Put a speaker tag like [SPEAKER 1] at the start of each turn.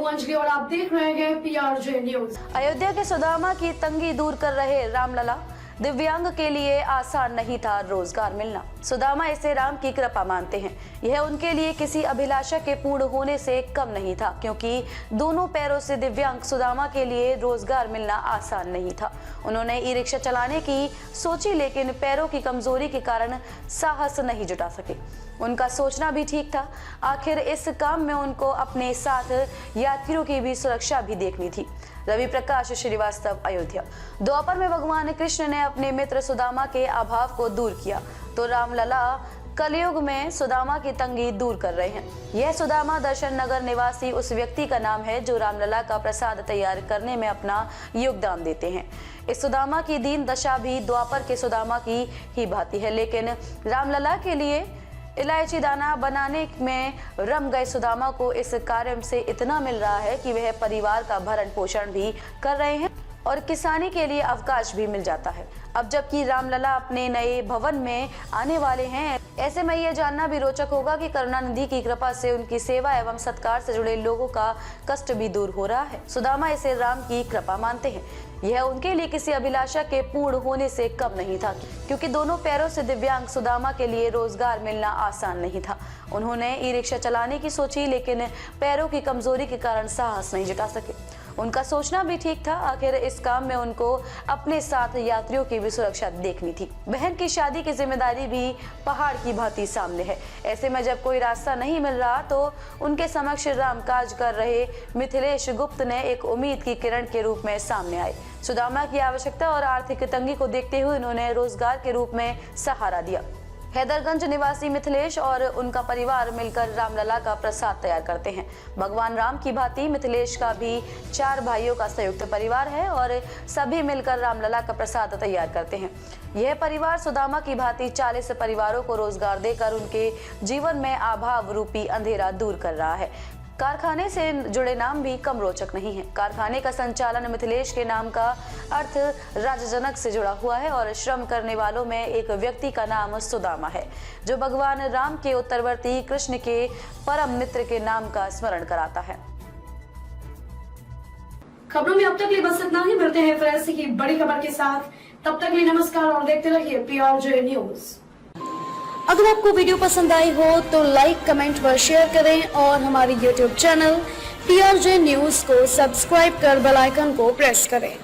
[SPEAKER 1] अंजलि और आप देख रहे हैं PRJ न्यूज।
[SPEAKER 2] अयोध्या के सुदामा की तंगी दूर कर रहे रामलला, दिव्यांग के लिए आसान नहीं था रोजगार मिलना। सुदामा इसे राम की कृपा मानते हैं। यह उनके लिए किसी अभिलाषा के पूर्ण होने से कम नहीं था, क्योंकि दोनों पैरों से दिव्यांग सुदामा के लिए रोजगार मिलना आसान नहीं था। उन्होंने ई रिक्शा चलाने की सोची, लेकिन पैरों की कमजोरी के कारण साहस नहीं जुटा सके। उनका सोचना भी ठीक था। आखिर इस काम में उनको अपने साथ यात्रियों की भी सुरक्षा भी देखनी थी। रवि प्रकाश श्रीवास्तव, अयोध्या। द्वापर में भगवान कृष्ण ने अपने मित्र सुदामा के अभाव को दूर किया, तो रामलला कलयुग में सुदामा की तंगी दूर कर रहे हैं। यह सुदामा दर्शन नगर निवासी उस व्यक्ति का नाम है जो रामलला का प्रसाद तैयार करने में अपना योगदान देते हैं। इस सुदामा की दीन दशा भी द्वापर के सुदामा की ही भांति है, लेकिन रामलला के लिए इलायची दाना बनाने में रम गए सुदामा को इस कार्य से इतना मिल रहा है कि वह परिवार का भरण पोषण भी कर रहे हैं और किसानी के लिए अवकाश भी मिल जाता है। अब जबकि रामलला अपने नए भवन में आने वाले हैं, ऐसे में यह जानना भी रोचक होगा कि करुणानिधि की कृपा से उनकी सेवा एवं सत्कार से जुड़े लोगों का कष्ट भी दूर हो रहा है। सुदामा इसे राम की कृपा मानते हैं। यह उनके लिए किसी अभिलाषा के पूर्ण होने से कम नहीं था, क्योंकि दोनों पैरों से दिव्यांग सुदामा के लिए रोजगार मिलना आसान नहीं था। उन्होंने ई रिक्शा चलाने की सोची, लेकिन पैरों की कमजोरी के कारण साहस नहीं जुटा सके। उनका सोचना भी ठीक था। आखिर इस काम में उनको अपने साथ यात्रियों की भी सुरक्षा देखनी थी। बहन की शादी की जिम्मेदारी भी पहाड़ की भांति सामने है। ऐसे में जब कोई रास्ता नहीं मिल रहा, तो उनके समक्ष राम काज कर रहे मिथिलेश गुप्त ने एक उम्मीद की किरण के रूप में सामने आए। सुदामा की आवश्यकता और आर्थिक तंगी को देखते हुए उन्होंने रोजगार के रूप में सहारा दिया। हैदरगंज निवासी मिथिलेश और उनका परिवार मिलकर रामलला का प्रसाद तैयार करते हैं। भगवान राम की भांति मिथिलेश का भी 4 भाइयों का संयुक्त परिवार है और सभी मिलकर रामलला का प्रसाद तैयार करते हैं। यह परिवार सुदामा की भांति 40 परिवारों को रोजगार देकर उनके जीवन में अभाव रूपी अंधेरा दूर कर रहा है। कारखाने से जुड़े नाम भी कम रोचक नहीं है। कारखाने का संचालन मिथिलेश के नाम का अर्थ राजजनक से जुड़ा हुआ है और श्रम करने वालों में एक व्यक्ति का नाम सुदामा है, जो भगवान राम के उत्तरवर्ती कृष्ण के परम मित्र के नाम का स्मरण कराता है।
[SPEAKER 1] खबरों में अब तक लिए बस इतना ही। मिलते हैं फिर ऐसी ही बड़ी खबर के साथ। तब तक लिए नमस्कार और देखते रहिए PRJ न्यूज।
[SPEAKER 2] अगर आपको वीडियो पसंद आई हो तो लाइक, कमेंट व शेयर करें और हमारी YouTube चैनल PRJ न्यूज को सब्सक्राइब कर बेल आइकन को प्रेस करें।